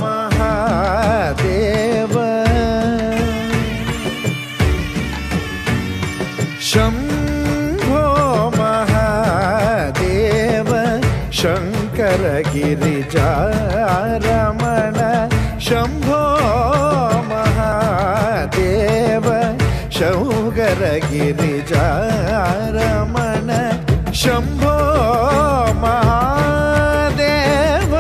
महादेव शंभो महादेव शंकर गिरिजारमण शंभो महादेव शंकर गिरिजारमण शंभो महादेव।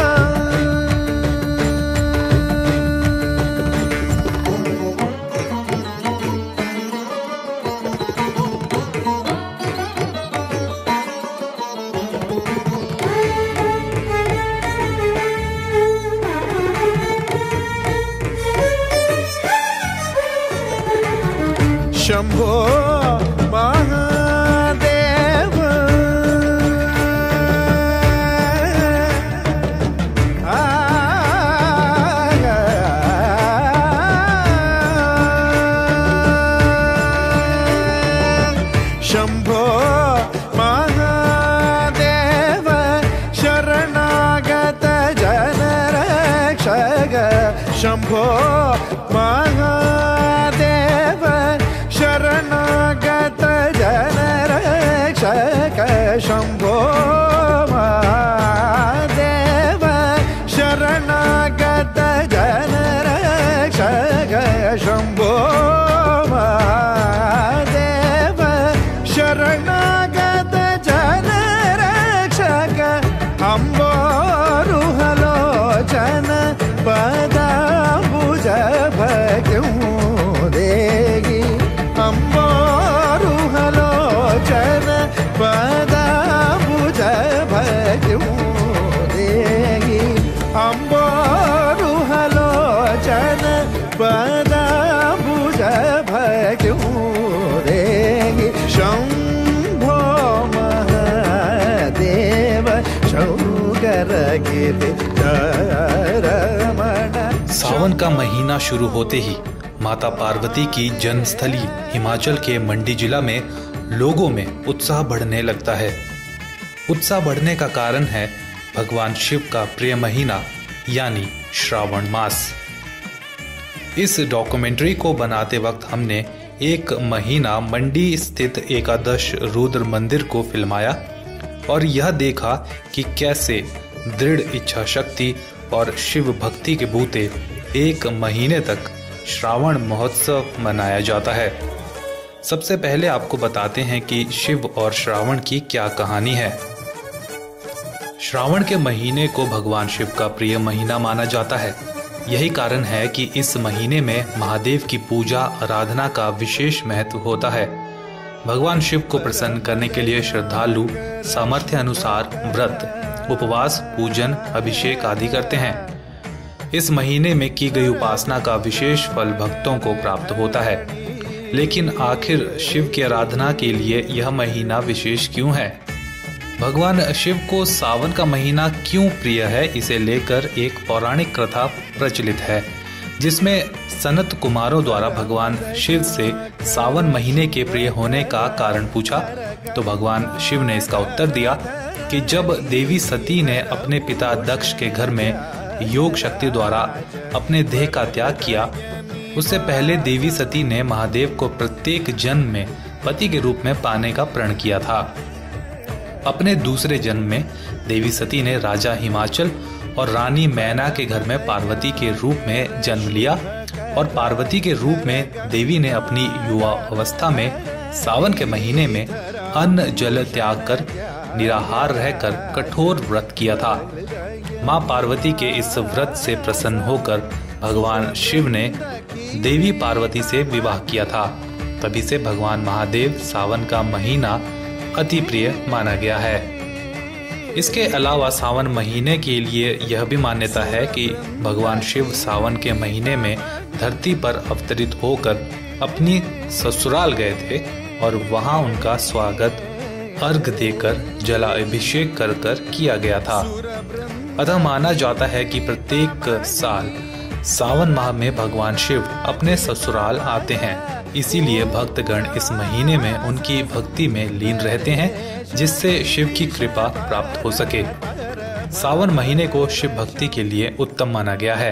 शंभो महादेव शंभो महादेव शरणागत जन रक्षक शंभो महादेव शरणागत जन रक्षक शंभो महादेव शरणागत जन रक्षक शंभो महादेव शरणागत जन रक्षक अम्बोरुहलोचन पदाम्बुज भक्तिं देहि अम्बोरुहलोचन पदाम्बुज भक्तिं देहि अम्बोरुहलोचन पदाम्बुज भक्तिं देहि शंभो महादेव शंकर गिरिजारमण। सावन का महीना शुरू होते ही माता पार्वती की जन्मस्थली हिमाचल के मंडी जिला में लोगों में उत्साह बढ़ने लगता है। उत्साह बढ़ने का कारण है भगवान शिव का प्रिय महीना यानी श्रावण मास। इस डॉक्यूमेंट्री को बनाते वक्त हमने एक महीना मंडी स्थित एकादश रुद्र मंदिर को फिल्माया और यह देखा कि कैसे दृढ़ इच्छा शक्ति और शिव भक्ति के बूते एक महीने तक श्रावण महोत्सव मनाया जाता है। सबसे पहले आपको बताते हैं कि शिव और श्रावण की क्या कहानी है। श्रावण के महीने को भगवान शिव का प्रिय महीना माना जाता है। यही कारण है कि इस महीने में महादेव की पूजा आराधना का विशेष महत्व होता है। भगवान शिव को प्रसन्न करने के लिए श्रद्धालु सामर्थ्य अनुसार व्रत, उपवास, पूजन, अभिषेक आदि करते हैं। इस महीने में की गई उपासना का विशेष फल भक्तों को प्राप्त होता है। लेकिन आखिर शिव की आराधना के लिए यह महीना विशेष क्यों है? भगवान शिव को सावन का महीना क्यों प्रिय है, इसे लेकर एक पौराणिक कथा प्रचलित है, जिसमें सनत कुमारों द्वारा भगवान शिव से सावन महीने के प्रिय होने का कारण पूछा तो भगवान शिव ने इसका उत्तर दिया कि जब देवी सती ने अपने पिता दक्ष के घर में योग शक्ति द्वारा अपने देह का त्याग किया, उससे पहले देवी सती ने महादेव को प्रत्येक जन्म में पति के रूप में पाने का प्रण किया था। अपने दूसरे जन्म में देवी सती ने राजा हिमाचल और रानी मैना के घर में पार्वती के रूप में जन्म लिया और पार्वती के रूप में देवी ने अपनी युवा अवस्था में सावन के महीने में अन्न जल त्याग कर निराहार रहकर कठोर व्रत किया था। मां पार्वती के इस व्रत से प्रसन्न होकर भगवान शिव ने देवी पार्वती से विवाह किया था। तभी से भगवान महादेव सावन का महीना अति प्रिय माना गया है। इसके अलावा सावन महीने के लिए यह भी मान्यता है कि भगवान शिव सावन के महीने में धरती पर अवतरित होकर अपनी ससुराल गए थे और वहां उनका स्वागत अर्घ देकर जलाभिषेक कर किया गया था। अतः माना जाता है कि प्रत्येक साल सावन माह में भगवान शिव अपने ससुराल आते हैं। इसीलिए भक्तगण इस महीने में उनकी भक्ति में लीन रहते हैं, जिससे शिव की कृपा प्राप्त हो सके। सावन महीने को शिव भक्ति के लिए उत्तम माना गया है।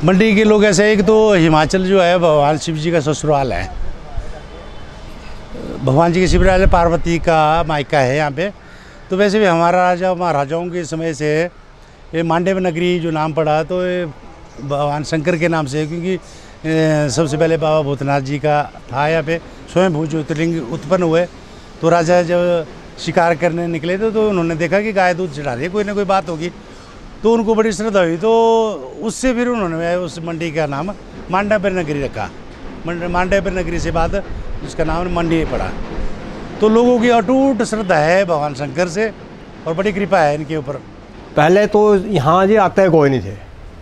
मंडी के लोग ऐसे, एक तो हिमाचल जो है भगवान शिव जी का ससुराल है, भगवान जी के ससुराल है, पार्वती का मायका है यहाँ पे। तो वैसे भी हमारा राजा महाराजाओं के समय से ये मांडव नगरी जो नाम पड़ा, तो ये भगवान शंकर के नाम से, क्योंकि सबसे पहले बाबा भूतनाथ जी का था यहाँ पे, स्वयं ज्योतिर्लिंग उत्पन्न हुए। तो राजा जब शिकार करने निकले थे तो उन्होंने देखा कि गाय दूध चढ़ा रही है, कोई ना कोई बात होगी, तो उनको बड़ी श्रद्धा हुई। तो उससे फिर उन्होंने उस मंडी का नाम मांडव नगरी रखा। मांडव नगरी से बाद उसका नाम मंडी पड़ा। तो लोगों की अटूट श्रद्धा है भगवान शंकर से और बड़ी कृपा है इनके ऊपर। पहले तो यहाँ जी आते कोई नहीं थे,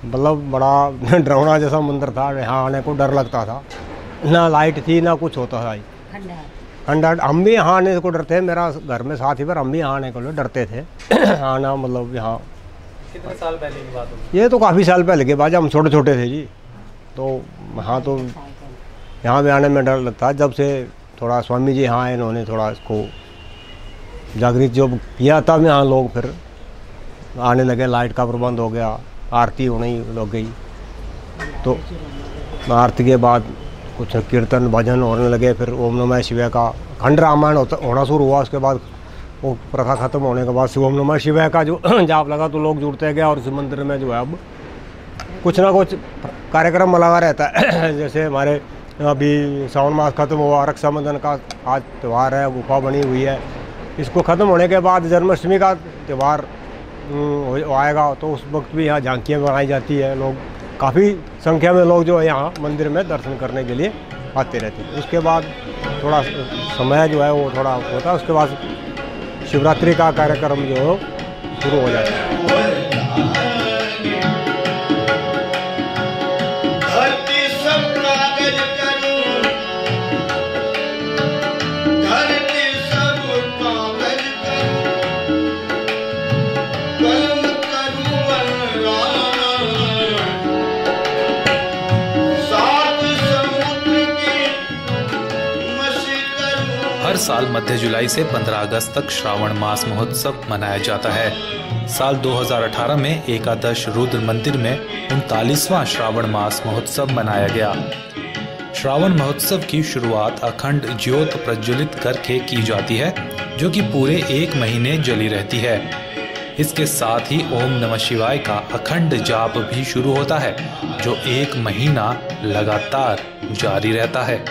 मतलब बड़ा डरावना जैसा मंदिर था, यहाँ आने को डर लगता था, ना लाइट थी ना कुछ होता था। ठंडा हम भी यहाँ आने को डरते थे, मेरा घर में साथ ही पर हम भी यहाँ आने को डरते थे आना, मतलब यहाँ। कितने साल पहले की बात होगी? ये तो काफ़ी साल पहले के बाद, हम छोटे छोटे थे जी। तो हाँ, तो यहाँ भी आने में डर लगता है। जब से थोड़ा स्वामी जी यहाँ आए, इन्होंने थोड़ा इसको जागृत जो किया, तब यहाँ लोग फिर आने लगे। लाइट का प्रबंध हो गया, आरती होने लग गई। तो आरती के बाद कुछ कीर्तन भजन होने लगे। फिर ओम नमः शिवाय का खंड रामायण होना शुरू हुआ। उसके बाद वो प्रथा खत्म होने के बाद ओम नमः शिवाय का जो जाप लगा, तो लोग जुड़ते गए। और इस मंदिर में जो है अब कुछ ना कुछ कार्यक्रम लगा रहता है। जैसे हमारे अभी सावन मास खत्म हुआ, रक्षाबंधन का आज त्यौहार है, गुफा बनी हुई है। इसको ख़त्म होने के बाद जन्माष्टमी का त्यौहार आएगा, तो उस वक्त भी यहाँ झांकियाँ बनाई जाती है। लोग काफ़ी संख्या में लोग जो है यहाँ मंदिर में दर्शन करने के लिए आते रहते हैं। उसके बाद थोड़ा समय जो है वो थोड़ा होता है, उसके बाद शिवरात्रि का कार्यक्रम जो है शुरू हो जाता है। हर साल मध्य जुलाई से 15 अगस्त तक श्रावण मास महोत्सव मनाया जाता है। साल 2018 में एकादश रुद्र मंदिर में 39वां श्रावण मास महोत्सव मनाया गया। श्रावण महोत्सव की शुरुआत अखंड ज्योत प्रज्वलित करके की जाती है, जो कि पूरे 1 महीने जली रहती है। इसके साथ ही ओम नमः शिवाय का अखंड जाप भी शुरू होता है, जो 1 महीना लगातार जारी रहता है।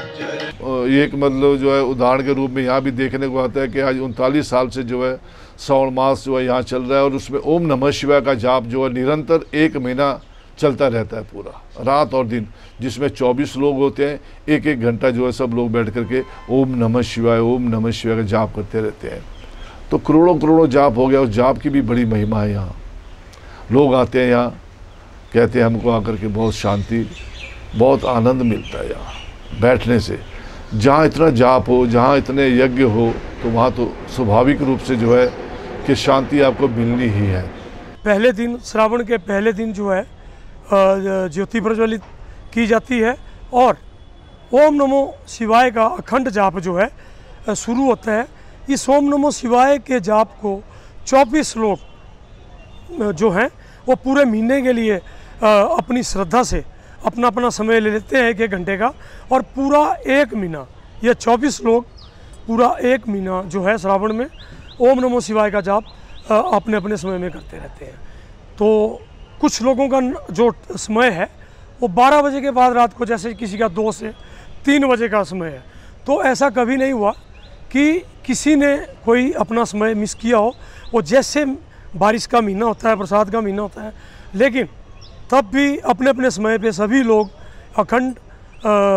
एक मतलब जो है उदाहरण के रूप में यहाँ भी देखने को आता है कि आज 39 साल से जो है श्रावण मास जो है यहाँ चल रहा है, और उसमें ओम नमः शिवाय का जाप जो है निरंतर 1 महीना चलता रहता है, पूरा रात और दिन, जिसमें 24 लोग होते हैं। 1-1 घंटा जो है सब लोग बैठ करके ओम नमः शिवाय का जाप करते रहते हैं। तो करोड़ों जाप हो गया। उस जाप की भी बड़ी महिमा है। यहाँ लोग आते हैं, यहाँ कहते हैं हमको आकर के बहुत शांति, बहुत आनंद मिलता है यहाँ बैठने से। जहाँ इतना जाप हो, जहाँ इतने यज्ञ हो, तो वहाँ तो स्वाभाविक रूप से जो है कि शांति आपको मिलनी ही है। पहले दिन, श्रावण के पहले दिन जो है ज्योति प्रज्वलित की जाती है, और ओम नमो शिवाय का अखंड जाप जो है शुरू होता है। इस ओम नमो शिवाय के जाप को 24 लोग जो हैं वो पूरे महीने के लिए अपनी श्रद्धा से अपना समय ले लेते हैं 1-1 घंटे का, और पूरा 1 महीना, ये 24 लोग पूरा 1 महीना जो है श्रावण में ओम नमो शिवाय का जाप अपने समय में करते रहते हैं। तो कुछ लोगों का जो समय है वो 12 बजे के बाद रात को, जैसे किसी का 2 से 3 बजे का समय है। तो ऐसा कभी नहीं हुआ कि किसी ने कोई अपना समय मिस किया हो। वो जैसे बारिश का महीना होता है, बरसात का महीना होता है, लेकिन तब भी अपने समय पे सभी लोग अखंड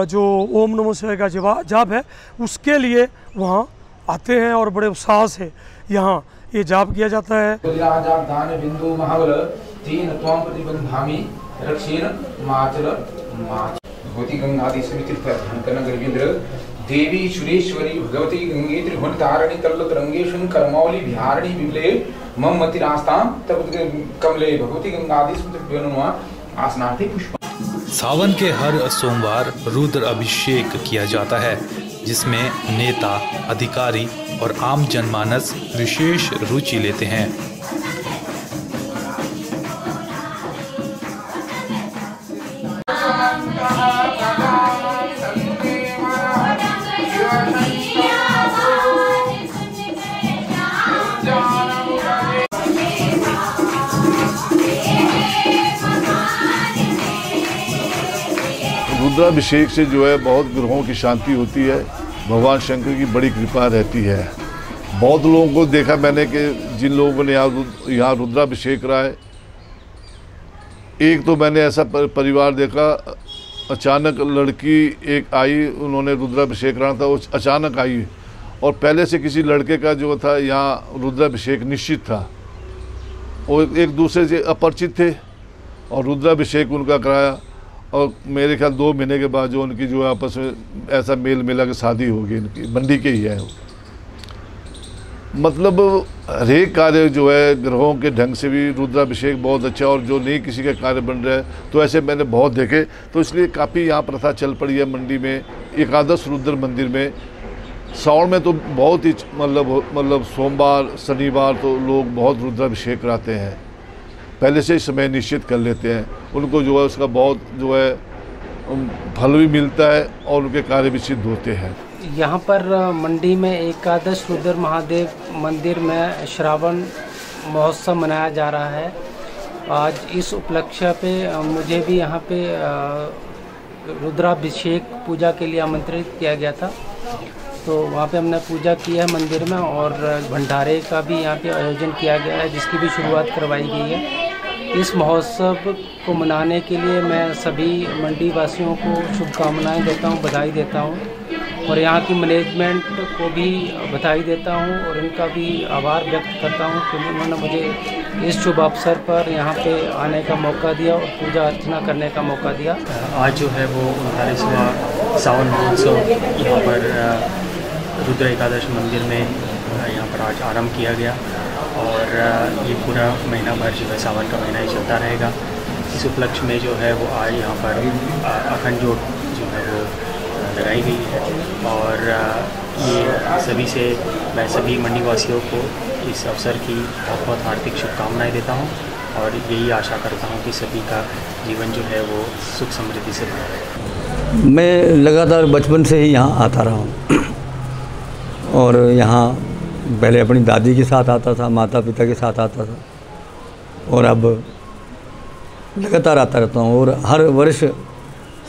जो ओम नमो शिवाय का जाप है उसके लिए वहाँ आते हैं, और बड़े उत्साह से यहाँ ये जाप किया जाता है। देवी सुरेश्वरी भगवती गंगे त्रिभुवन तारिणी तल्लत रंगे शंकर मौली बिहारिणी विमले मम मति रास्ताम तब कमले भगवती गंगादि आसनार्थी पुष्प। सावन के हर सोमवार रुद्र अभिषेक किया जाता है, जिसमें नेता, अधिकारी और आम जनमानस विशेष रुचि लेते हैं। रुद्राभिषेक से जो है बहुत ग्रहों की शांति होती है, भगवान शंकर की बड़ी कृपा रहती है। बहुत लोगों को देखा मैंने कि जिन लोगों ने यहाँ रुद्राभिषेक करा है, एक तो मैंने ऐसा परिवार देखा, अचानक लड़की एक आई, उन्होंने रुद्राभिषेक कराना था, वो अचानक आई और पहले से किसी लड़के का जो था यहाँ रुद्राभिषेक निश्चित था, वो एक दूसरे से अपरिचित थे और रुद्राभिषेक उनका कराया और मेरे ख्याल 2 महीने के बाद जो उनकी जो आपस में ऐसा मेल मिला कि शादी होगी। इनकी मंडी के ही है वो। मतलब हरेक कार्य जो है ग्रहों के ढंग से भी रुद्राभिषेक बहुत अच्छा, और जो नहीं किसी का कार्य बन रहा है तो ऐसे मैंने बहुत देखे, तो इसलिए काफ़ी यहाँ प्रथा चल पड़ी है मंडी में। एकादश रुद्र मंदिर में सावन में तो बहुत ही मतलब सोमवार शनिवार तो लोग बहुत रुद्राभिषेक कराते हैं, पहले से ही समय निश्चित कर लेते हैं। उनको जो है उसका बहुत जो है फल भी मिलता है और उनके कार्य भी सिद्ध होते हैं। यहाँ पर मंडी में एकादश रुद्र महादेव मंदिर में श्रावण महोत्सव मनाया जा रहा है। आज इस उपलक्ष्य पे मुझे भी यहाँ पे रुद्राभिषेक पूजा के लिए आमंत्रित किया गया था, तो वहाँ पे हमने पूजा की है मंदिर में, और भंडारे का भी यहाँ पे आयोजन किया गया है जिसकी भी शुरुआत करवाई गई है। इस महोत्सव को मनाने के लिए मैं सभी मंडी वासियों को शुभकामनाएं देता हूँ, बधाई देता हूँ, और यहाँ की मैनेजमेंट को भी बधाई देता हूँ और इनका भी आभार व्यक्त करता हूँ कि उन्होंने मुझे इस शुभ अवसर पर यहाँ पे आने का मौका दिया और पूजा अर्चना करने का मौका दिया। आज जो है वो 39वां सावन महोत्सव यहाँ पर रुद्र एकादश मंदिर में यहाँ पर आज आरंभ किया गया, और ये पूरा महीना भर जो है सावन का महीना ही चलता रहेगा। इस उपलक्ष्य में जो है वो आज यहाँ पर अखंड जोत जो है वो लगाई गई है, और ये सभी से मैं सभी मंडी वासियों को इस अवसर की बहुत बहुत हार्दिक शुभकामनाएं देता हूँ, और यही आशा करता हूँ कि सभी का जीवन जो है वो सुख समृद्धि से भरा रहे। मैं लगातार बचपन से ही यहाँ आता रहा हूँ, और यहाँ पहले अपनी दादी के साथ आता था, माता पिता के साथ आता था, और अब लगातार आता रहता हूँ। और हर वर्ष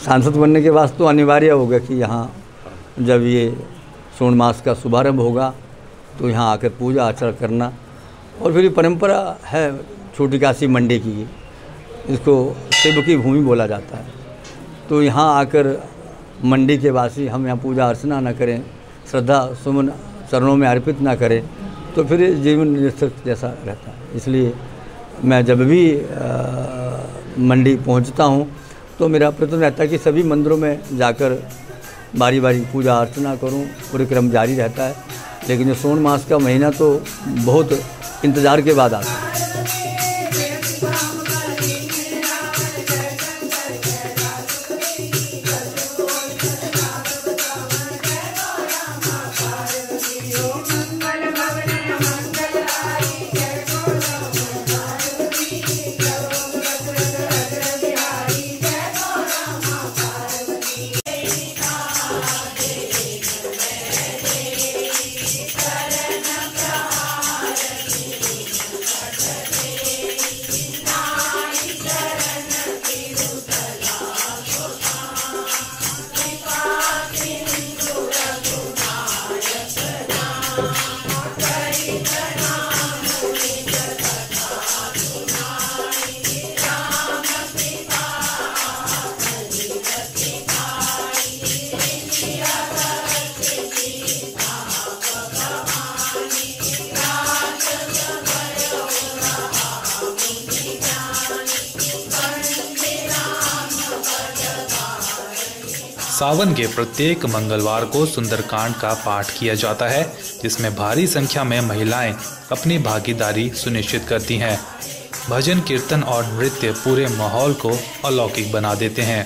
सांसद बनने के बाद तो अनिवार्य हो गया कि यहाँ जब ये श्रावण मास का शुभारंभ होगा तो यहाँ आकर पूजा अर्चना करना, और फिर परंपरा है छोटी काशी मंडी की, इसको शिव की भूमि बोला जाता है। तो यहाँ आकर मंडी के वासी हम यहाँ पूजा अर्चना न करें, श्रद्धा सुमन चरणों में अर्पित ना करें, तो फिर जीवन निरर्थक जैसा रहता है। इसलिए मैं जब भी मंडी पहुंचता हूं तो मेरा प्रयत्न रहता है कि सभी मंदिरों में जाकर बारी बारी पूजा अर्चना करूं, पूरे क्रम जारी रहता है। लेकिन जो श्रावण मास का महीना तो बहुत इंतज़ार के बाद आता है। सावन के प्रत्येक मंगलवार को सुंदरकांड का पाठ किया जाता है, जिसमें भारी संख्या में महिलाएं अपनी भागीदारी सुनिश्चित करती हैं। भजन कीर्तन और नृत्य पूरे माहौल को अलौकिक बना देते हैं।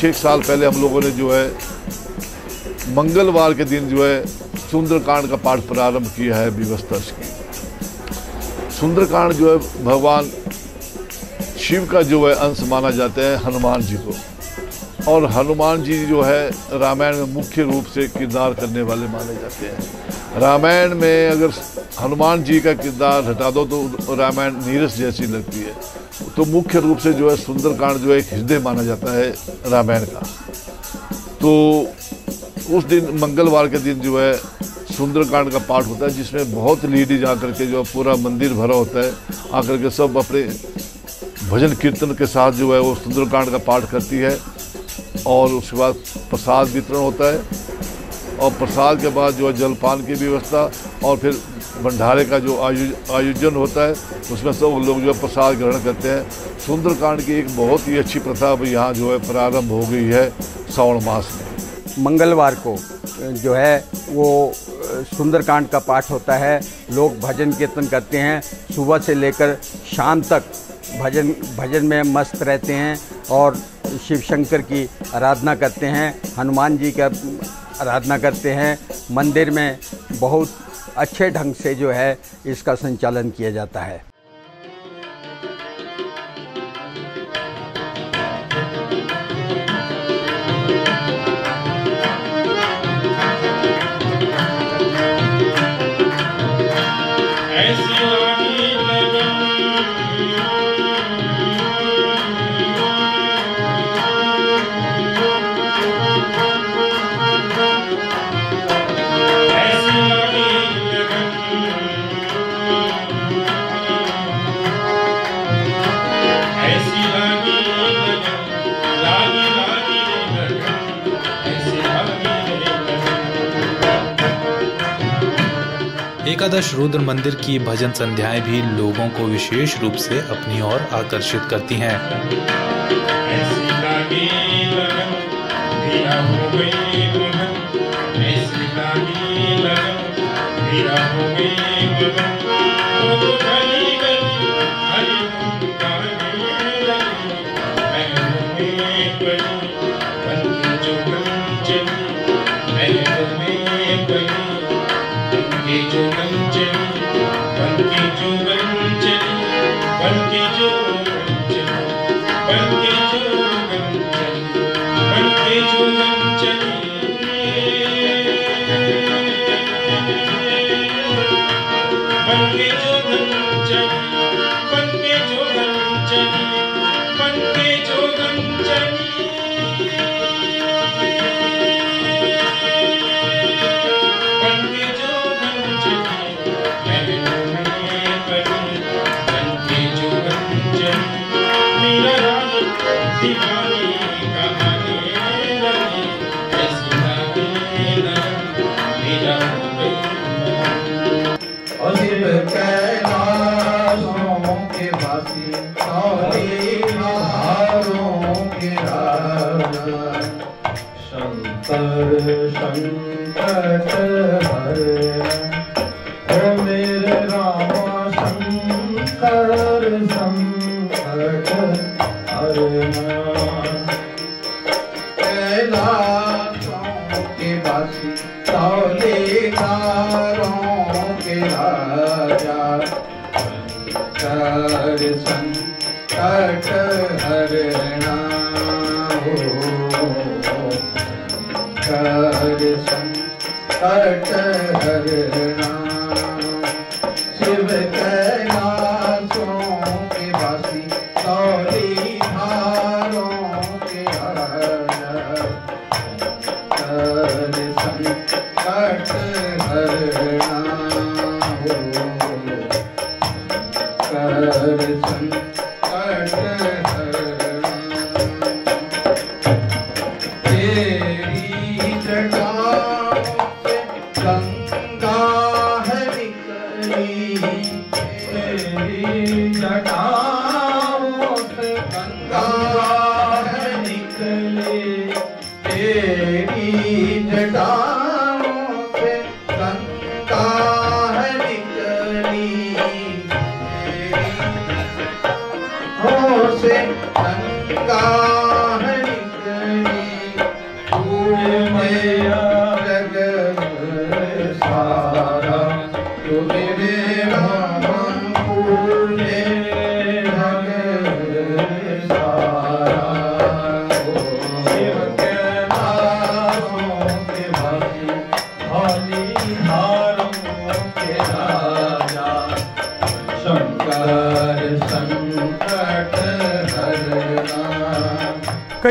5-6 साल पहले हम लोगों ने जो है मंगलवार के दिन जो है सुंदरकांड का पाठ प्रारंभ किया है व्यवस्था की। सुंदरकांड जो है भगवान शिव का जो है अंश माना जाता है हनुमान जी को, और हनुमान जी जो है रामायण में मुख्य रूप से किरदार करने वाले माने जाते हैं। रामायण में अगर हनुमान जी का किरदार हटा दो तो रामायण नीरस जैसी लगती है, तो मुख्य रूप से जो है सुंदरकांड जो है एक हृदय माना जाता है रामायण का। तो उस दिन मंगलवार के दिन जो है सुंदरकांड का पाठ होता है, जिसमें बहुत लेडीज आकर के जो पूरा मंदिर भरा होता है, आकर के सब अपने भजन कीर्तन के साथ जो है वो सुंदरकांड का पाठ करती है। और उसके बाद प्रसाद वितरण होता है, और प्रसाद के बाद जो है जलपान की व्यवस्था, और फिर भंडारे का जो आयोजन होता है उसमें सब लोग जो है प्रसाद ग्रहण करते हैं। सुंदरकांड की एक बहुत ही अच्छी प्रथा अब यहाँ जो है प्रारंभ हो गई है श्रावण मास में। मंगलवार को जो है वो सुंदरकांड का पाठ होता है। लोग भजन कीर्तन करते हैं, सुबह से लेकर शाम तक भजन में मस्त रहते हैं और शिव शंकर की आराधना करते हैं, हनुमान जी का आराधना करते हैं। मंदिर में बहुत अच्छे ढंग से जो है इसका संचालन किया जाता है। एकादश रुद्र मंदिर की भजन संध्याएं भी लोगों को विशेष रूप से अपनी ओर आकर्षित करती हैं।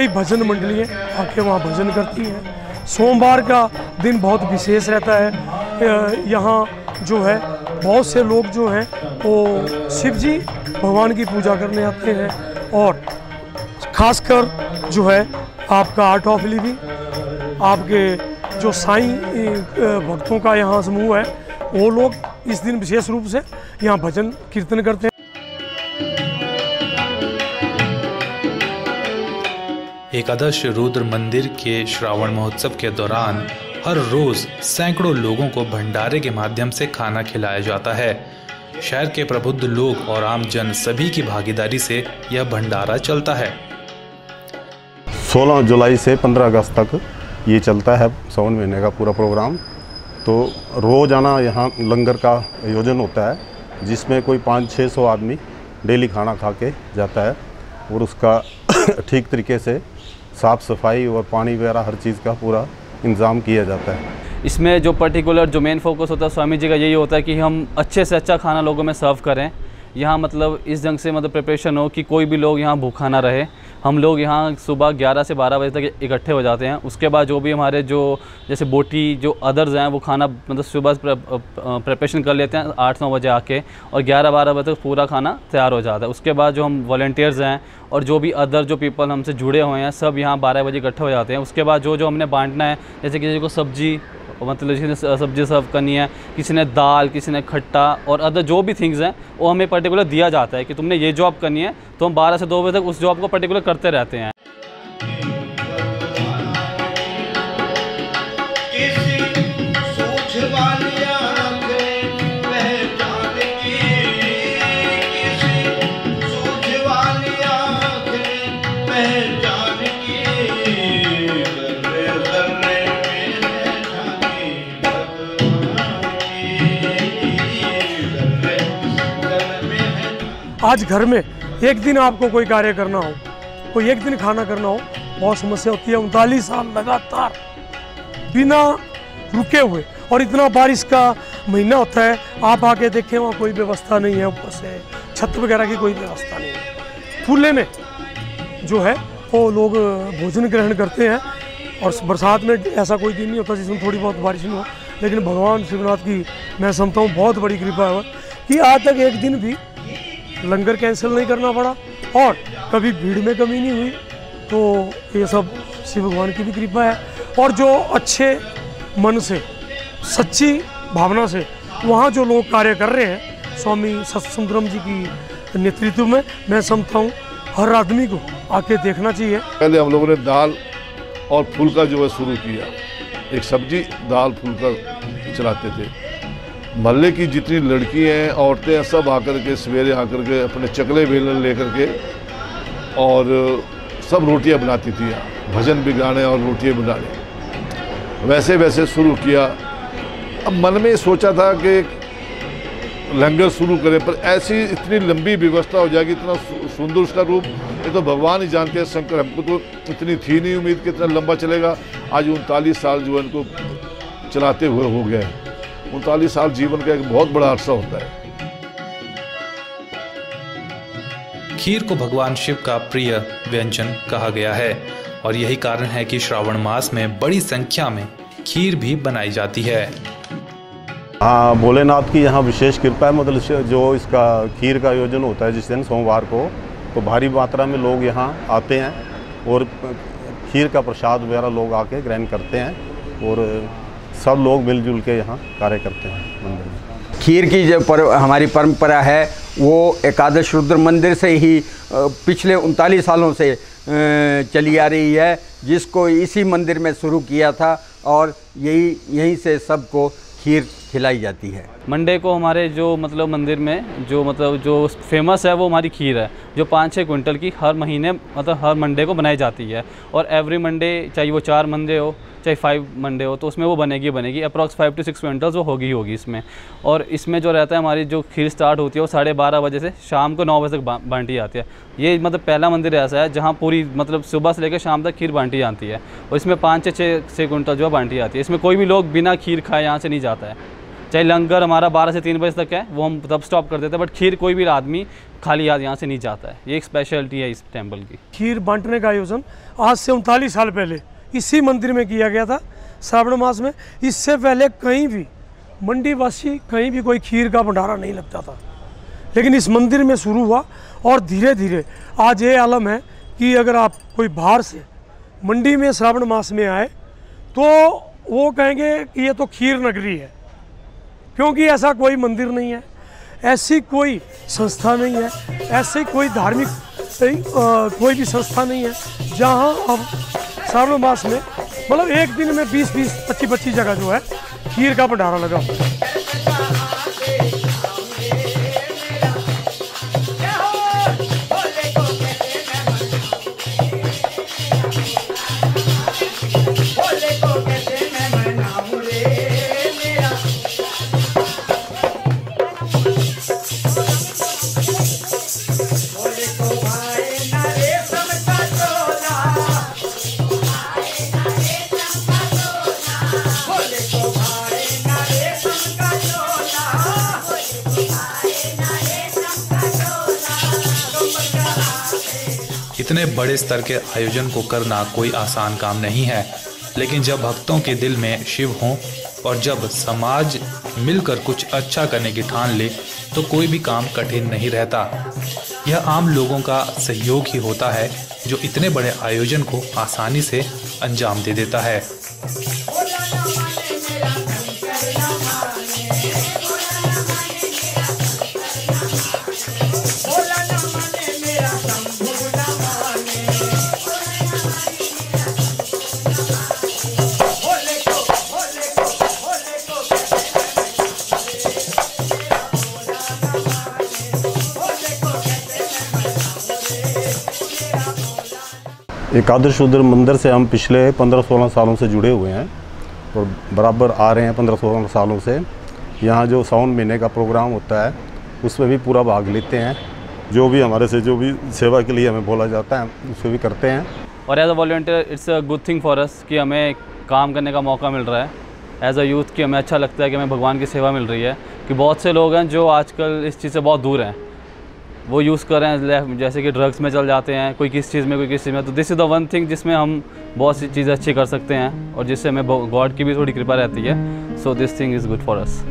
कई भजन मंडलियाँ आके वहाँ भजन करती हैं। सोमवार का दिन बहुत विशेष रहता है। यहाँ जो है बहुत से लोग जो हैं वो शिव जी भगवान की पूजा करने आते हैं, और खासकर जो है आपका आर्ट ऑफ लिविंग, आपके जो साईं भक्तों का यहाँ समूह है, वो लोग इस दिन विशेष रूप से यहाँ भजन कीर्तन करते हैं। एकादश रुद्र मंदिर के श्रावण महोत्सव के दौरान हर रोज सैकड़ों लोगों को भंडारे के माध्यम से खाना खिलाया जाता है। शहर के प्रबुद्ध लोग और आम जन सभी की भागीदारी से यह भंडारा चलता है। 16 जुलाई से 15 अगस्त तक ये चलता है सावन महीने का पूरा प्रोग्राम। तो रोज़ाना यहाँ लंगर का आयोजन होता है, जिसमें कोई 500-600 आदमी डेली खाना खा के जाता है, और उसका ठीक तरीके से साफ़ सफाई और पानी वगैरह हर चीज़ का पूरा इंतज़ाम किया जाता है। इसमें जो पर्टिकुलर जो मेन फोकस होता है स्वामी जी का यही होता है कि हम अच्छे से अच्छा खाना लोगों में सर्व करें। यहाँ मतलब इस ढंग से मतलब प्रिपरेशन हो कि कोई भी लोग यहाँ भूखा ना रहे। हम लोग यहाँ सुबह 11 से 12 बजे तक इकट्ठे हो जाते हैं। उसके बाद जो भी हमारे जो जैसे बोटी जो अदर्स हैं वो खाना मतलब सुबह प्रिपरेशन कर लेते हैं 8-9 बजे आके, और 11-12 बजे तक पूरा खाना तैयार हो जाता है। उसके बाद जो हम वॉलंटियर्स हैं और जो भी अदर जो पीपल हमसे जुड़े हुए हैं सब यहाँ 12 बजे इकट्ठे हो जाते हैं। उसके बाद जो हमने बांटना है, जैसे किसी को सब्जी मतलब किसी ने सब्जी सर्व करनी है, किसी ने दाल, किसी ने खट्टा और अदर जो भी थिंग्स हैं वो हमें पर्टिकुलर दिया जाता है कि तुमने ये जॉब करनी है, तो हम 12 से 2 बजे तक उस जॉब को पर्टिकुलर करते रहते हैं। आज घर में एक दिन आपको कोई कार्य करना हो, कोई एक दिन खाना करना हो, बहुत समस्या होती है। 39 साल लगातार बिना रुके हुए, और इतना बारिश का महीना होता है, आप आके देखें वहाँ कोई व्यवस्था नहीं है, ऊपर से छत वगैरह की कोई व्यवस्था नहीं है। खुले में जो है वो लोग भोजन ग्रहण करते हैं, और बरसात में ऐसा कोई दिन नहीं होता जिसमें थोड़ी बहुत बारिश नहीं हो। लेकिन भगवान शिवनाथ की मैं समझता हूँ बहुत बड़ी कृपा है कि आज तक एक दिन भी लंगर कैंसिल नहीं करना पड़ा और कभी भीड़ में कमी नहीं हुई। तो ये सब शिव भगवान की भी कृपा है, और जो अच्छे मन से सच्ची भावना से वहाँ जो लोग कार्य कर रहे हैं स्वामी सतसुंदरम जी की नेतृत्व में, मैं समझता हूँ हर आदमी को आके देखना चाहिए। पहले हम लोगों ने दाल और फुल्का जो है शुरू किया, एक सब्जी दाल फुल्का चलाते थे। मोहल्ले की जितनी लड़की हैं, औरतें हैं, सब आकर के सवेरे आकर के अपने चकले बेलन लेकर के और सब रोटियां बनाती थी, भजन भी गाने और रोटियां बनाने। वैसे वैसे शुरू किया। अब मन में सोचा था कि लंगर शुरू करें, पर ऐसी इतनी लंबी व्यवस्था हो जाएगी, इतना सुंदर उसका रूप, ये तो भगवान ही जानते हैं शंकर। हमको तो इतनी थी नहीं उम्मीद कि इतना लंबा चलेगा। आज 39 साल जो है इनको चलाते हुए हो गए। 39 साल जीवन का एक बहुत बड़ा अरसा होता है। खीर को भगवान शिव का प्रिय व्यंजन कहा गया है, और यही कारण है कि श्रावण मास में बड़ी संख्या में खीर भी बनाई जाती है। हाँ, भोलेनाथ की यहाँ विशेष कृपा है। मतलब जो इसका खीर का आयोजन होता है जिस दिन सोमवार को, तो भारी मात्रा में लोग यहाँ आते हैं और खीर का प्रसाद वगैरह लोग आके ग्रहण करते हैं, और सब लोग मिलजुल के यहाँ कार्य करते हैं मंदिर में। खीर की जो हमारी परंपरा है वो एकादश रुद्र मंदिर से ही पिछले 39 सालों से चली आ रही है, जिसको इसी मंदिर में शुरू किया था, और यहीं से सबको खीर खिलाई जाती है। मंडे को हमारे जो मतलब मंदिर में जो फेमस है वो हमारी खीर है, जो 5-6 क्विंटल की हर महीने मतलब हर मंडे को बनाई जाती है। और एवरी मंडे, चाहे वो 4 मंडे हो चाहे 5 मंडे हो, तो उसमें वो बनेगी अप्रॉक्स 5 to 6 क्विंटल्स वो होगी इसमें। और इसमें जो रहता है हमारी जो खीर स्टार्ट होती है वो 12:30 बजे से शाम को 9 बजे तक बांटी जाती है। ये मतलब पहला मंदिर ऐसा है जहाँ पूरी मतलब सुबह से लेकर शाम तक खीर बांटी जाती है, और इसमें 5 से 6 क्विंटल जो है बांटी जाती है। इसमें कोई भी लोग बिना खीर खाए यहाँ से नहीं जाता है। चाहे लंगर हमारा 12 से 3 बजे तक है, वो हम तब स्टॉप कर देते हैं, बट खीर कोई भी आदमी खाली हाथ यहाँ से नहीं जाता है। ये एक स्पेशलिटी है इस टेम्पल की। खीर बांटने का आयोजन आज से 39 साल पहले इसी मंदिर में किया गया था श्रावण मास में। इससे पहले कहीं भी मंडीवासी कहीं भी कोई खीर का भंडारा नहीं लगता था, लेकिन इस मंदिर में शुरू हुआ और धीरे धीरे आज ये आलम है कि अगर आप कोई बाहर से मंडी में श्रावण मास में आए तो वो कहेंगे कि ये तो खीर नगरी है, क्योंकि ऐसा कोई मंदिर नहीं है, ऐसी कोई संस्था नहीं है, ऐसी कोई धार्मिक कोई भी संस्था नहीं है जहाँ अब श्रावण मास में मतलब एक दिन में 20-20, 25-25 जगह जो है खीर का भंडारा लगा हुआ है। इतने बड़े स्तर के आयोजन को करना कोई आसान काम नहीं है, लेकिन जब भक्तों के दिल में शिव हों और जब समाज मिलकर कुछ अच्छा करने की ठान ले तो कोई भी काम कठिन नहीं रहता। यह आम लोगों का सहयोग ही होता है जो इतने बड़े आयोजन को आसानी से अंजाम दे देता है। एकादश रुद्र मंदिर से हम पिछले 15-16 सालों से जुड़े हुए हैं और बराबर आ रहे हैं 15-16 सालों से। यहाँ जो सावन महीने का प्रोग्राम होता है उसमें भी पूरा भाग लेते हैं। जो भी हमारे से जो भी सेवा के लिए हमें बोला जाता है उसमें भी करते हैं। और as a volunteer it's a good thing for us कि हमें काम करने का मौका मिल रहा है एज अ यूथ कि हमें अच्छा लगता है कि हमें भगवान की सेवा मिल रही है। कि बहुत से लोग हैं जो आजकल इस चीज़ से बहुत दूर हैं, वो यूज़ कर रहे हैं, जैसे कि ड्रग्स में चल जाते हैं, कोई किस चीज़ में कोई किस चीज़ में। तो this is the one thing जिसमें हम बहुत सी चीज़ें अच्छी कर सकते हैं और जिससे हमें गॉड की भी थोड़ी कृपा रहती है। So this thing is good for us.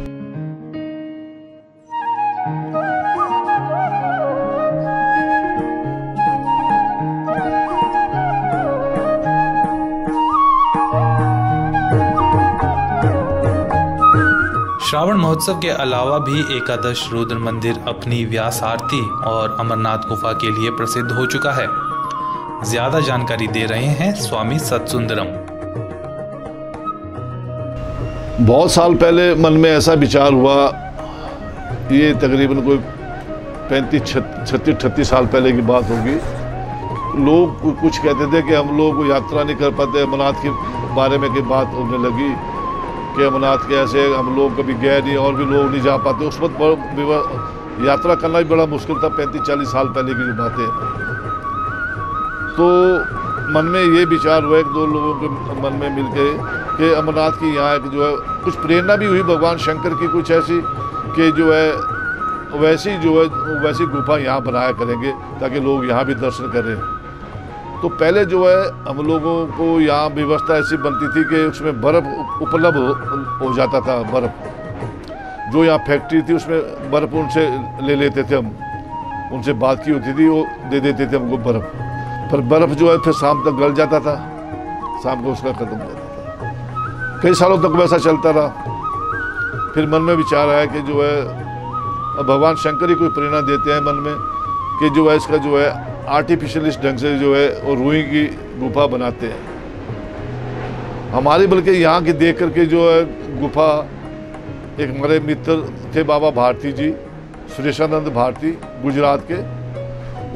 Shravan महोत्सव के अलावा भी एकादश रुद्र मंदिर अपनी व्यास आरती और अमरनाथ गुफा के लिए प्रसिद्ध हो चुका है। ज्यादा जानकारी दे रहे हैं स्वामी सत्सुंदरम। बहुत साल पहले मन में ऐसा विचार हुआ, ये तकरीबन कोई 35-36 साल पहले की बात होगी। लोग कुछ कहते थे कि हम लोग यात्रा नहीं कर पाते, अमरनाथ के बारे में की बात होने लगी कि अमरनाथ के ऐसे हम लोग कभी गए नहीं और भी लोग नहीं जा पाते। उस वक्त यात्रा करना भी बड़ा मुश्किल था, 35-40 साल पहले की जो बातें। तो मन में ये विचार हुआ, एक दो लोगों के मन में मिल के कि अमरनाथ की यहाँ एक जो है कुछ प्रेरणा भी हुई भगवान शंकर की कुछ ऐसी कि जो है वैसी गुफा यहाँ बनाया करेंगे ताकि लोग यहाँ भी दर्शन करें। तो पहले जो है हम लोगों को यहाँ व्यवस्था ऐसी बनती थी कि उसमें बर्फ़ उपलब्ध हो जाता था। बर्फ़ जो यहाँ फैक्ट्री थी उसमें बर्फ़ उनसे ले लेते थे हम, उनसे बात की होती थी, वो दे देते थे हमको बर्फ़। पर बर्फ़ जो है फिर शाम तक गल जाता था, शाम को उसका ख़त्म हो जाता था। कई सालों तक वैसा चलता रहा। फिर मन में विचार आया कि जो है अब भगवान शंकर ही कोई प्रेरणा देते हैं मन में कि जो है इसका जो है आर्टिफिशियल इस ढंग से जो है और रुई की गुफा बनाते हैं हमारे। बल्कि यहाँ की देख करके जो है गुफा, एक हमारे मित्र थे बाबा भारती जी, सुरेशानंद भारती गुजरात के,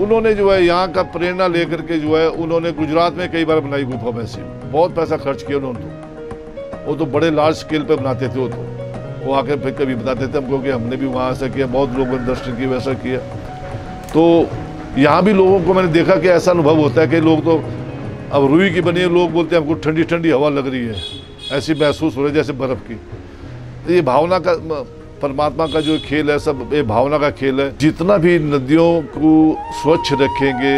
उन्होंने जो है यहाँ का प्रेरणा लेकर के जो है उन्होंने गुजरात में कई बार बनाई गुफा। वैसे बहुत पैसा खर्च किया उन्होंने, वो तो बड़े लार्ज स्केल पे बनाते थे। वो आकर फिर कभी बताते थे हमको कि हमने भी वहाँ ऐसा किया, बहुत लोगों ने दर्शन किया, वैसा किया। तो यहाँ भी लोगों को मैंने देखा कि ऐसा अनुभव होता है कि लोग तो अब रुई की बनी है, लोग बोलते हैं हमको ठंडी ठंडी हवा लग रही है, ऐसी महसूस हो रही है जैसे बर्फ़ की। ये भावना का, परमात्मा का जो खेल है, सब ये भावना का खेल है। जितना भी नदियों को स्वच्छ रखेंगे,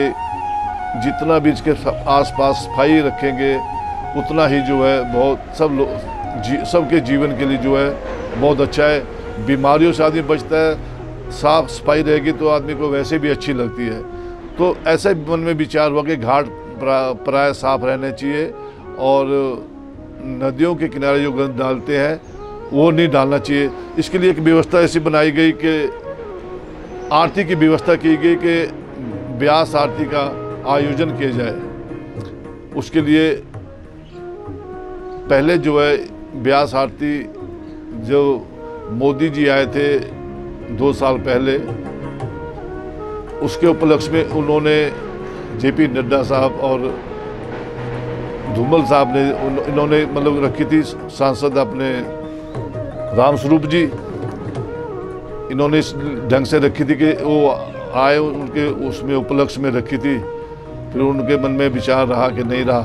जितना भी इसके आसपास सफाई रखेंगे, उतना ही जो है बहुत सबके जीवन के लिए जो है बहुत अच्छा है। बीमारियों से आदमी बचता है, साफ सफाई रहेगी तो आदमी को वैसे भी अच्छी लगती है। तो ऐसे मन में विचार हुआ कि घाट प्राय साफ रहने चाहिए और नदियों के किनारे जो गंद डालते हैं वो नहीं डालना चाहिए। इसके लिए एक व्यवस्था ऐसी बनाई गई कि आरती की व्यवस्था की गई कि व्यास आरती का आयोजन किया जाए। उसके लिए पहले जो है व्यास आरती जो मोदी जी आए थे 2 साल पहले, उसके उपलक्ष्य में उन्होंने जेपी नड्डा साहब और धूमल साहब ने इन्होंने मतलब रखी थी, सांसद अपने रामस्वरूप जी, इन्होंने इस ढंग से रखी थी कि वो आए, उनके उसमें उपलक्ष्य में रखी थी। फिर उनके मन में विचार रहा कि नहीं रहा,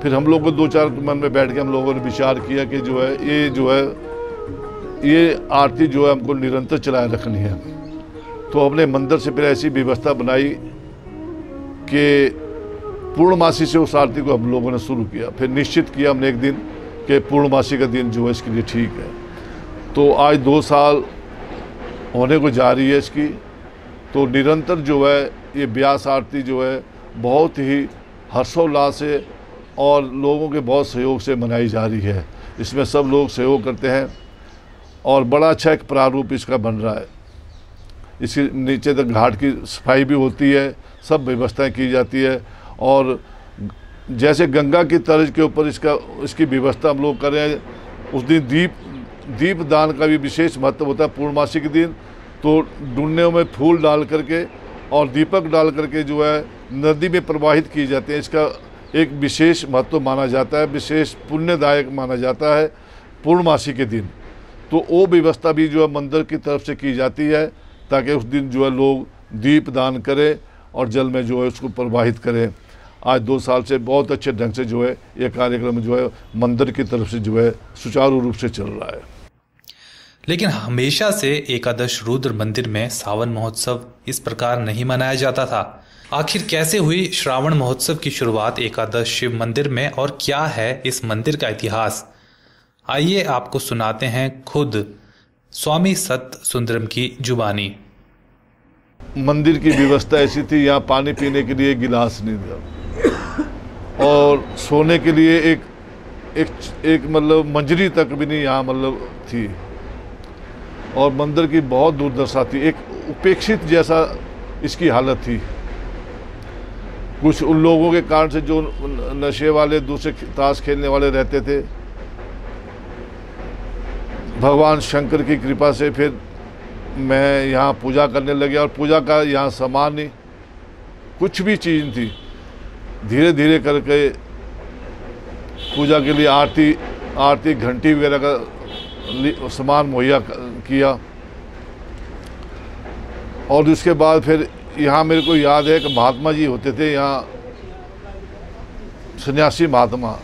फिर हम लोग को 2-4 मन में बैठ के हम लोगों ने विचार किया कि जो है ये आरती जो है हमको निरंतर चलाए रखनी है। तो हमने मंदिर से फिर ऐसी व्यवस्था बनाई कि पूर्णमासी से उस आरती को हम लोगों ने शुरू किया। फिर निश्चित किया हमने एक दिन कि पूर्णमासी का दिन जो है इसके लिए ठीक है। तो आज 2 साल होने को जा रही है इसकी। तो निरंतर जो है ये व्यास आरती जो है बहुत ही हर्षोल्लास से और लोगों के बहुत सहयोग से मनाई जा रही है। इसमें सब लोग सहयोग करते हैं और बड़ा अच्छा एक प्रारूप इसका बन रहा है। इसके नीचे तक घाट की सफाई भी होती है, सब व्यवस्थाएं की जाती है। और जैसे गंगा की तर्ज के ऊपर इसकी व्यवस्था हम लोग कर रहे हैं। उस दिन दीप दान का भी विशेष महत्व होता है पूर्णमासी के दिन। तो डुन्नों में फूल डाल करके और दीपक डाल करके जो है नदी में प्रवाहित किए जाते हैं। इसका एक विशेष महत्व माना जाता है, विशेष पुण्यदायक माना जाता है पूर्णमासी के दिन। तो वो व्यवस्था भी जो है मंदिर की तरफ से की जाती है ताकि उस दिन जो है लोग दीप दान करें और जल में जो है उसको प्रवाहित करें। आज 2 साल से बहुत अच्छे ढंग से जो है ये कार्यक्रम जो है मंदिर की तरफ से जो है सुचारू रूप से चल रहा है। लेकिन हमेशा से एकादश रुद्र मंदिर में सावन महोत्सव इस प्रकार नहीं मनाया जाता था। आखिर कैसे हुई श्रावण महोत्सव की शुरुआत एकादश शिव मंदिर में और क्या है इस मंदिर का इतिहास? आइए आपको सुनाते हैं खुद स्वामी सत सुंदरम की जुबानी। मंदिर की व्यवस्था ऐसी थी, यहाँ पानी पीने के लिए गिलास नहीं था और सोने के लिए एक मतलब मंजरी तक भी नहीं यहाँ मतलब थी। और मंदिर की बहुत दुर्दशा थी, एक उपेक्षित जैसा इसकी हालत थी। कुछ उन लोगों के कारण से जो नशे वाले, दूसरे ताश खेलने वाले रहते थे। भगवान शंकर की कृपा से फिर मैं यहाँ पूजा करने लगे और पूजा का यहाँ सामान नहीं, कुछ भी चीज़ नहीं थी। धीरे धीरे करके पूजा के लिए आरती घंटी वगैरह का सामान मुहैया किया। और उसके बाद फिर यहाँ मेरे को याद है कि महात्मा जी होते थे यहाँ, सन्यासी महात्मा।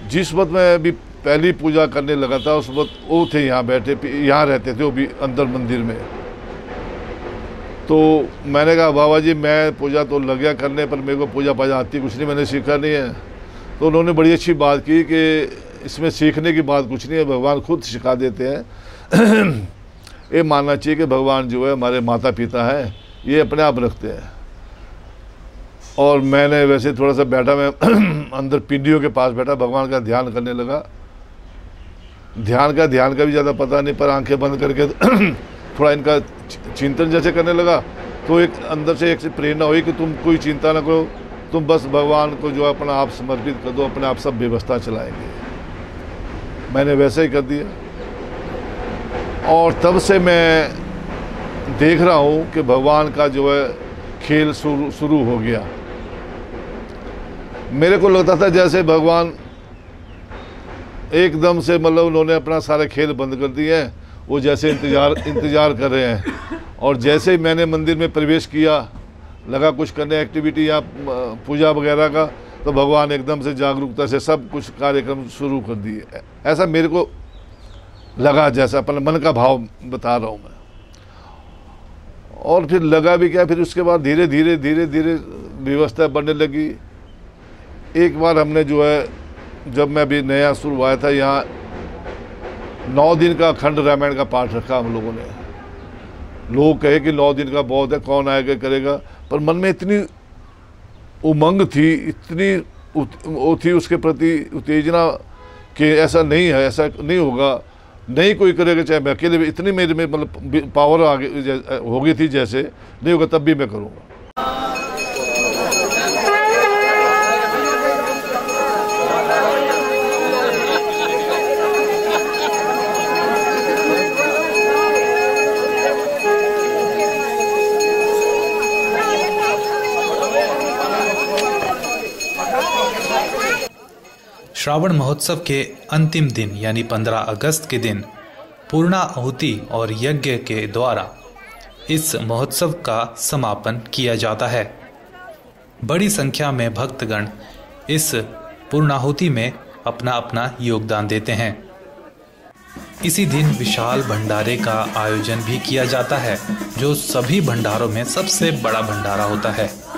जिस वक्त मैं अभी पहली पूजा करने लगा था उस वक्त वो थे यहाँ बैठे, यहाँ रहते थे वो भी अंदर मंदिर में। तो मैंने कहा बाबा जी मैं पूजा तो लग गया करने, पर मेरे को पूजा पाजा आती कुछ नहीं, मैंने सीखा नहीं है। तो उन्होंने बड़ी अच्छी बात की कि इसमें सीखने की बात कुछ नहीं है, भगवान खुद सिखा देते हैं। ये मानना चाहिए कि भगवान जो है हमारे माता पिता हैं, ये अपने आप रखते हैं। और मैंने वैसे थोड़ा सा बैठा, मैं अंदर पिंडियों के पास बैठा, भगवान का ध्यान करने लगा। ध्यान का भी ज़्यादा पता नहीं, पर आंखें बंद करके थोड़ा इनका चिंतन जैसे करने लगा। तो एक अंदर से एक प्रेरणा हुई कि तुम कोई चिंता ना करो, तुम बस भगवान को जो अपना आप समर्पित कर दो, अपने आप सब व्यवस्था चलाएंगे। मैंने वैसे ही कर दिया और तब से मैं देख रहा हूँ कि भगवान का जो है खेल शुरू हो गया। मेरे को लगता था जैसे भगवान एकदम से मतलब उन्होंने अपना सारे खेल बंद कर दिए हैं, वो जैसे इंतज़ार कर रहे हैं। और जैसे ही मैंने मंदिर में प्रवेश किया, लगा कुछ करने एक्टिविटी या पूजा वगैरह का, तो भगवान एकदम से जागरूकता से सब कुछ कार्यक्रम शुरू कर दिए। ऐसा मेरे को लगा, जैसा अपने मन का भाव बता रहा हूँ मैं। और फिर लगा भी क्या, फिर उसके बाद धीरे धीरे धीरे धीरे व्यवस्था बनने लगी। एक बार हमने जो है, जब मैं अभी नया शुरू हुआ था यहाँ, 9 दिन का अखंड रामायण का पाठ रखा हम लोगों ने। लोग कहे कि 9 दिन का बहुत है, कौन आएगा करेगा, पर मन में इतनी उमंग थी, इतनी वो थी उसके प्रति उत्तेजना कि ऐसा नहीं है, ऐसा नहीं होगा, नहीं कोई करेगा चाहे मैं अकेले भी। इतनी मेरे में मतलब पावर आगे हो गई थी, जैसे नहीं होगा तब भी मैं करूँगा। श्रावण महोत्सव के अंतिम दिन यानी 15 अगस्त के दिन पूर्णाहुति और यज्ञ के द्वारा इस महोत्सव का समापन किया जाता है। बड़ी संख्या में भक्तगण इस पूर्णाहुति में अपना अपना योगदान देते हैं। इसी दिन विशाल भंडारे का आयोजन भी किया जाता है, जो सभी भंडारों में सबसे बड़ा भंडारा होता है।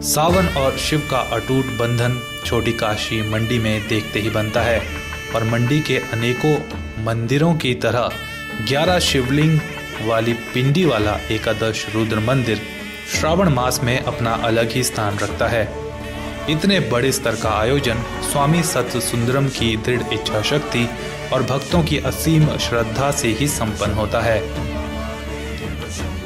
सावन और शिव का अटूट बंधन छोटी काशी मंडी में देखते ही बनता है, और मंडी के अनेकों मंदिरों की तरह 11 शिवलिंग वाली पिंडी वाला एकादश रुद्र मंदिर श्रावण मास में अपना अलग ही स्थान रखता है। इतने बड़े स्तर का आयोजन स्वामी सत्य सुंदरम की दृढ़ इच्छा शक्ति और भक्तों की असीम श्रद्धा से ही संपन्न होता है।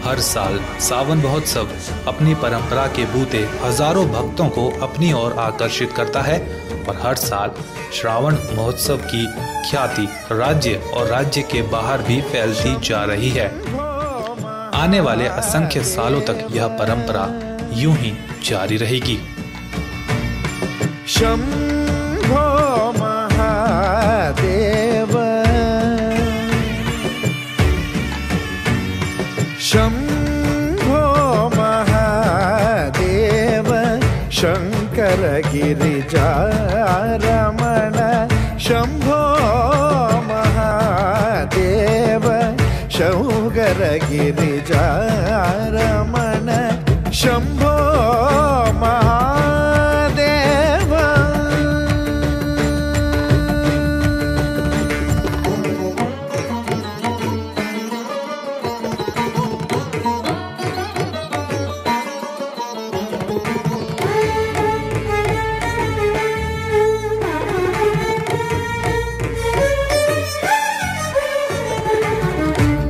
हर साल सावन महोत्सव अपनी परंपरा के बूते हजारों भक्तों को अपनी ओर आकर्षित करता है, और हर साल श्रावण महोत्सव की ख्याति राज्य और राज्य के बाहर भी फैलती जा रही है। आने वाले असंख्य सालों तक यह परंपरा यूं ही जारी रहेगी। शंभो महादेव, शंभो महादेव, शंकर गिरिजारमण, शंभो महादेव, शंकर गिरिजारमण, शंभो महादेव।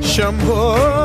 शंभो